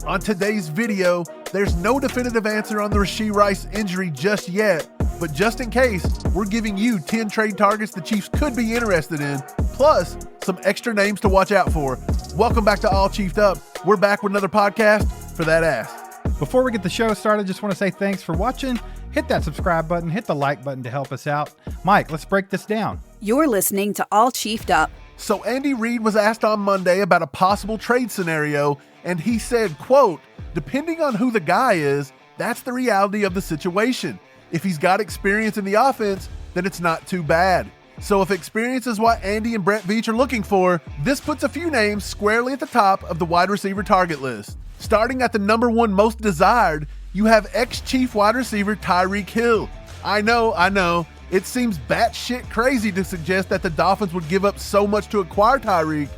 On today's video, there's no definitive answer on the Rashee Rice injury just yet, but just in case, we're giving you 10 trade targets the Chiefs could be interested in, plus some extra names to watch out for. Welcome back to All Chiefed Up. We're back with another podcast for that ass. Before we get the show started, just want to say thanks for watching. Hit that subscribe button, hit the like button to help us out. Mike, let's break this down. You're listening to All Chiefed Up. So Andy Reid was asked on Monday about a possible trade scenario, and he said, quote, "Depending on who the guy is, that's the reality of the situation. If he's got experience in the offense, then it's not too bad." So if experience is what Andy and Brett Veach are looking for, this puts a few names squarely at the top of the wide receiver target list. Starting at the number one most desired, you have ex-Chief wide receiver Tyreek Hill. I know. It seems batshit crazy to suggest that the Dolphins would give up so much to acquire Tyreek,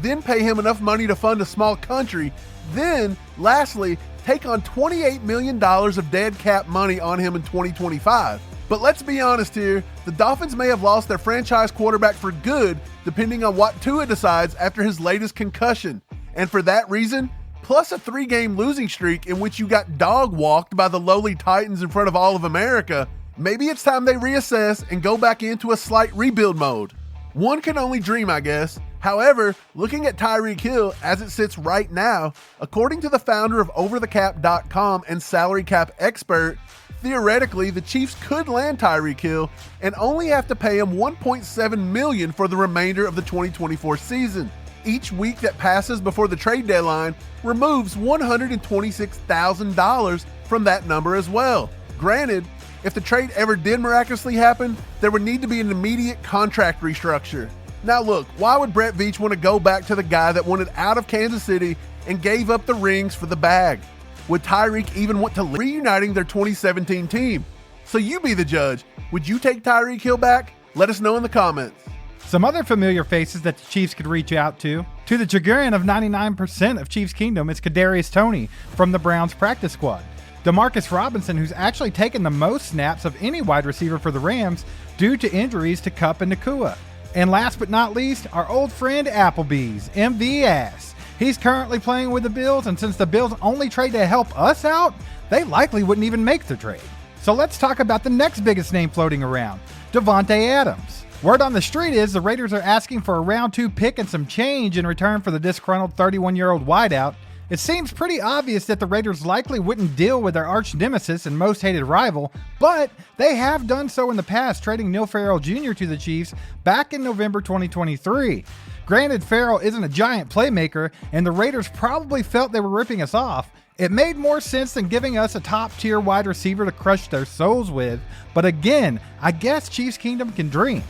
then pay him enough money to fund a small country, then, lastly, take on $28 million of dead cap money on him in 2025. But let's be honest here, the Dolphins may have lost their franchise quarterback for good, depending on what Tua decides after his latest concussion. And for that reason, plus a 3-game losing streak in which you got dog-walked by the lowly Titans in front of all of America, maybe it's time they reassess and go back into a slight rebuild mode. One can only dream, I guess. However, looking at Tyreek Hill as it sits right now, according to the founder of OverTheCap.com and salary cap expert, theoretically, the Chiefs could land Tyreek Hill and only have to pay him $1.7 million for the remainder of the 2024 season. Each week that passes before the trade deadline removes $126,000 from that number as well. Granted, if the trade ever did miraculously happen, there would need to be an immediate contract restructure. Now look, why would Brett Veach want to go back to the guy that wanted out of Kansas City and gave up the rings for the bag? Would Tyreek even want to reuniting their 2017 team? So you be the judge. Would you take Tyreek Hill back? Let us know in the comments. Some other familiar faces that the Chiefs could reach out to the chagrin of 99% of Chiefs Kingdom, is Kadarius Toney from the Browns practice squad. Demarcus Robinson, who's actually taken the most snaps of any wide receiver for the Rams due to injuries to Kupp and Nakua. And last but not least, our old friend Applebee's, MV Ass. He's currently playing with the Bills, and since the Bills only trade to help us out, they likely wouldn't even make the trade. So let's talk about the next biggest name floating around, Devante Adams. Word on the street is the Raiders are asking for a round 2 pick and some change in return for the disgruntled 31-year-old wideout. It seems pretty obvious that the Raiders likely wouldn't deal with their arch nemesis and most hated rival, but they have done so in the past, trading Neil Farrell Jr. to the Chiefs back in November 2023. Granted, Farrell isn't a giant playmaker, and the Raiders probably felt they were ripping us off. It made more sense than giving us a top-tier wide receiver to crush their souls with, but again, I guess Chiefs Kingdom can dream.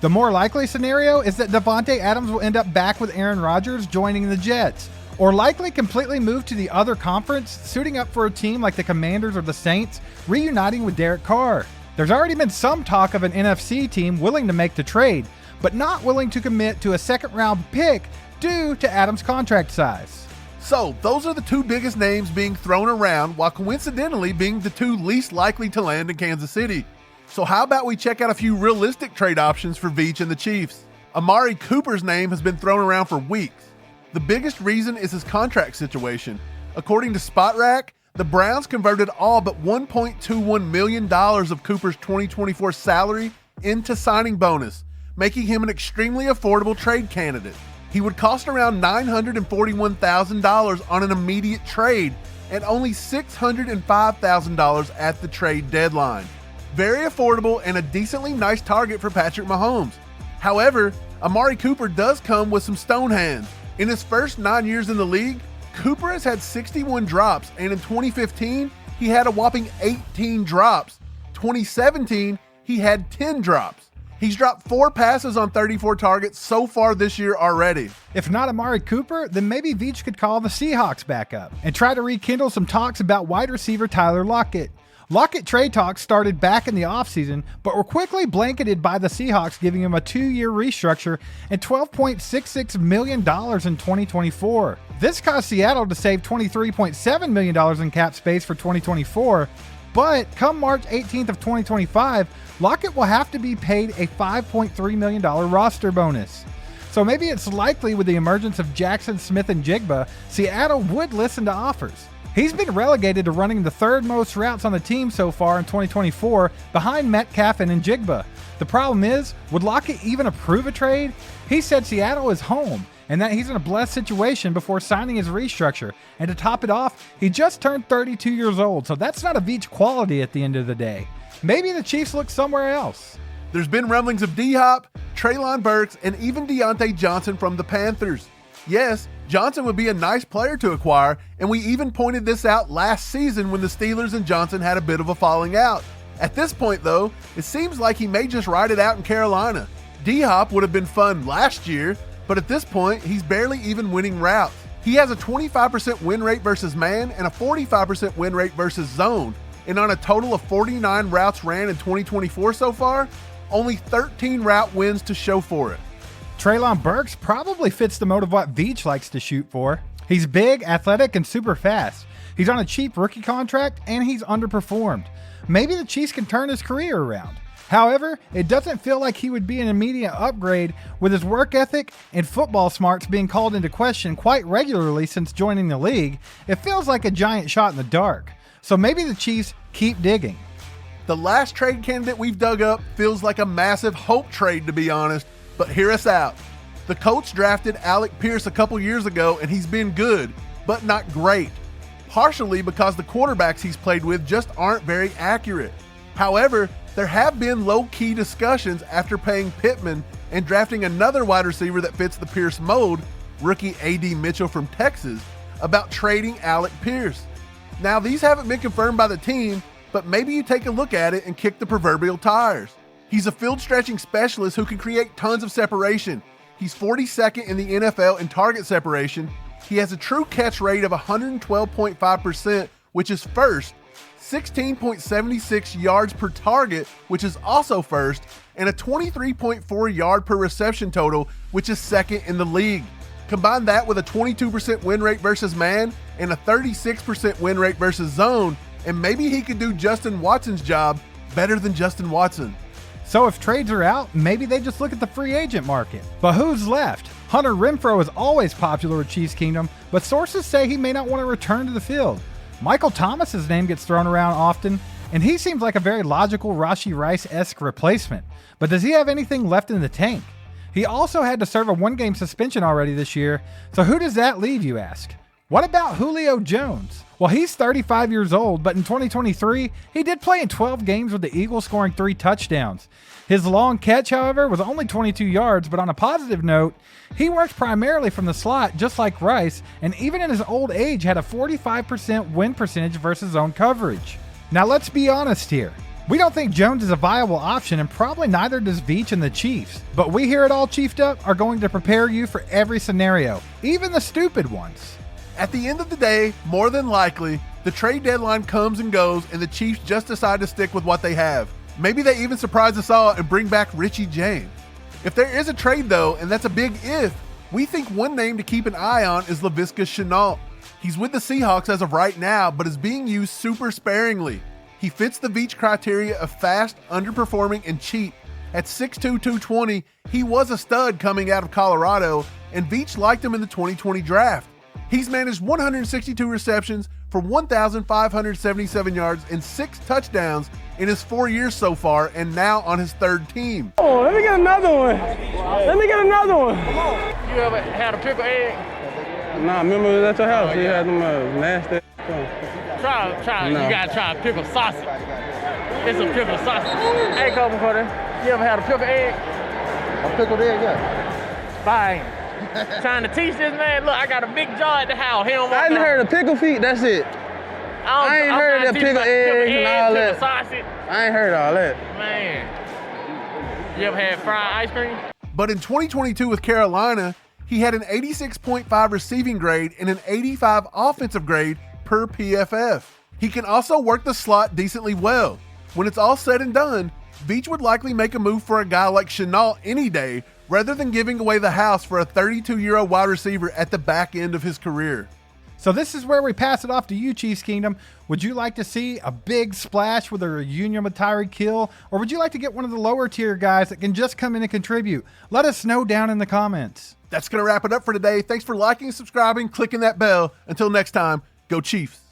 The more likely scenario is that Devante Adams will end up back with Aaron Rodgers joining the Jets, or likely completely move to the other conference, suiting up for a team like the Commanders or the Saints, reuniting with Derek Carr. There's already been some talk of an NFC team willing to make the trade, but not willing to commit to a second-round pick due to Adams' contract size. So, those are the two biggest names being thrown around, while coincidentally being the two least likely to land in Kansas City. So how about we check out a few realistic trade options for Veach and the Chiefs? Amari Cooper's name has been thrown around for weeks. The biggest reason is his contract situation. According to SpotRack, the Browns converted all but $1.21 million of Cooper's 2024 salary into signing bonus, making him an extremely affordable trade candidate. He would cost around $941,000 on an immediate trade and only $605,000 at the trade deadline. Very affordable and a decently nice target for Patrick Mahomes. However, Amari Cooper does come with some stone hands. In his first 9 years in the league, Cooper has had 61 drops, and in 2015, he had a whopping 18 drops. 2017, he had 10 drops. He's dropped 4 passes on 34 targets so far this year already. If not Amari Cooper, then maybe Veach could call the Seahawks back up and try to rekindle some talks about wide receiver Tyler Lockett. Lockett trade talks started back in the offseason, but were quickly blanketed by the Seahawks, giving him a 2-year restructure and $12.66 million in 2024. This caused Seattle to save $23.7 million in cap space for 2024, but come March 18th of 2025, Lockett will have to be paid a $5.3 million roster bonus. So maybe it's likely with the emergence of Jackson, Smith, and Jigba, Seattle would listen to offers. He's been relegated to running the third most routes on the team so far in 2024, behind Metcalf and Njigba. The problem is, would Lockett even approve a trade? He said Seattle is home and that he's in a blessed situation before signing his restructure. And to top it off, he just turned 32 years old, so that's not a Veach quality at the end of the day. Maybe the Chiefs look somewhere else. There's been rumblings of D-Hop, Treylon Burks, and even Deontay Johnson from the Panthers. Yes, Johnson would be a nice player to acquire, and we even pointed this out last season when the Steelers and Johnson had a bit of a falling out. At this point, though, it seems like he may just ride it out in Carolina. D-Hop would have been fun last year, but at this point, he's barely even winning routes. He has a 25% win rate versus man and a 45% win rate versus zone, and on a total of 49 routes ran in 2024 so far, only 13 route wins to show for it. Treylon Burks probably fits the mold of what Veach likes to shoot for. He's big, athletic, and super fast. He's on a cheap rookie contract, and he's underperformed. Maybe the Chiefs can turn his career around. However, it doesn't feel like he would be an immediate upgrade with his work ethic and football smarts being called into question quite regularly since joining the league. It feels like a giant shot in the dark. So maybe the Chiefs keep digging. The last trade candidate we've dug up feels like a massive hope trade, to be honest, but hear us out. The Colts drafted Alec Pierce a couple years ago, and he's been good, but not great. Partially because the quarterbacks he's played with just aren't very accurate. However, there have been low-key discussions after paying Pittman and drafting another wide receiver that fits the Pierce mold, rookie A.D. Mitchell from Texas, about trading Alec Pierce. Now, these haven't been confirmed by the team, but maybe you take a look at it and kick the proverbial tires. He's a field-stretching specialist who can create tons of separation. He's 42nd in the NFL in target separation. He has a true catch rate of 112.5%, which is first, 16.76 yards per target, which is also first, and a 23.4 yard per reception total, which is second in the league. Combine that with a 22% win rate versus man and a 36% win rate versus zone, and maybe he could do Justin Watson's job better than Justin Watson. So if trades are out, maybe they just look at the free agent market. But who's left? Hunter Renfrow is always popular with Chiefs Kingdom, but sources say he may not want to return to the field. Michael Thomas's name gets thrown around often, and he seems like a very logical Rashee Rice-esque replacement. But does he have anything left in the tank? He also had to serve a one-game suspension already this year, so who does that leave, you ask? What about Julio Jones? Well, he's 35 years old, but in 2023, he did play in 12 games with the Eagles, scoring 3 touchdowns. His long catch, however, was only 22 yards, but on a positive note, he worked primarily from the slot, just like Rice, and even in his old age had a 45% win percentage versus zone coverage. Now let's be honest here. We don't think Jones is a viable option, and probably neither does Veach and the Chiefs. But we here at All Chiefed Up are going to prepare you for every scenario, even the stupid ones. At the end of the day, more than likely, the trade deadline comes and goes, and the Chiefs just decide to stick with what they have. Maybe they even surprise us all and bring back Richie James. If there is a trade though, and that's a big if, we think one name to keep an eye on is Laviska Shenault. He's with the Seahawks as of right now, but is being used super sparingly. He fits the Veach criteria of fast, underperforming, and cheap. At 6'2", 220, he was a stud coming out of Colorado, and Veach liked him in the 2020 draft. He's managed 162 receptions for 1,577 yards and 6 touchdowns in his 4 years so far, and now on his third team. Oh, let me get another one. Let me get another one. You ever had a pickled egg? Nah, remember we was at your house. You had them nasty. Try. No. You gotta try a pickled sausage. It's a pickled sausage. Hey, Coleman Carter, you ever had a pickled egg? A pickled egg, yeah. Fine. Trying to teach this man, look, I got a big jaw at the house. He don't want I ain't heard of pickle feet, that's it. I ain't heard of pickled eggs and all that. Sausage. I ain't heard all that. Man. You ever had fried ice cream? But in 2022 with Carolina, he had an 86.5 receiving grade and an 85 offensive grade per PFF. He can also work the slot decently well. When it's all said and done, Veach would likely make a move for a guy like Shenault any day, rather than giving away the house for a 32-year-old wide receiver at the back end of his career. So this is where we pass it off to you, Chiefs Kingdom. Would you like to see a big splash with a reunion with Tyreek Hill, or would you like to get one of the lower tier guys that can just come in and contribute? Let us know down in the comments. That's going to wrap it up for today. Thanks for liking, subscribing, clicking that bell. Until next time, go Chiefs.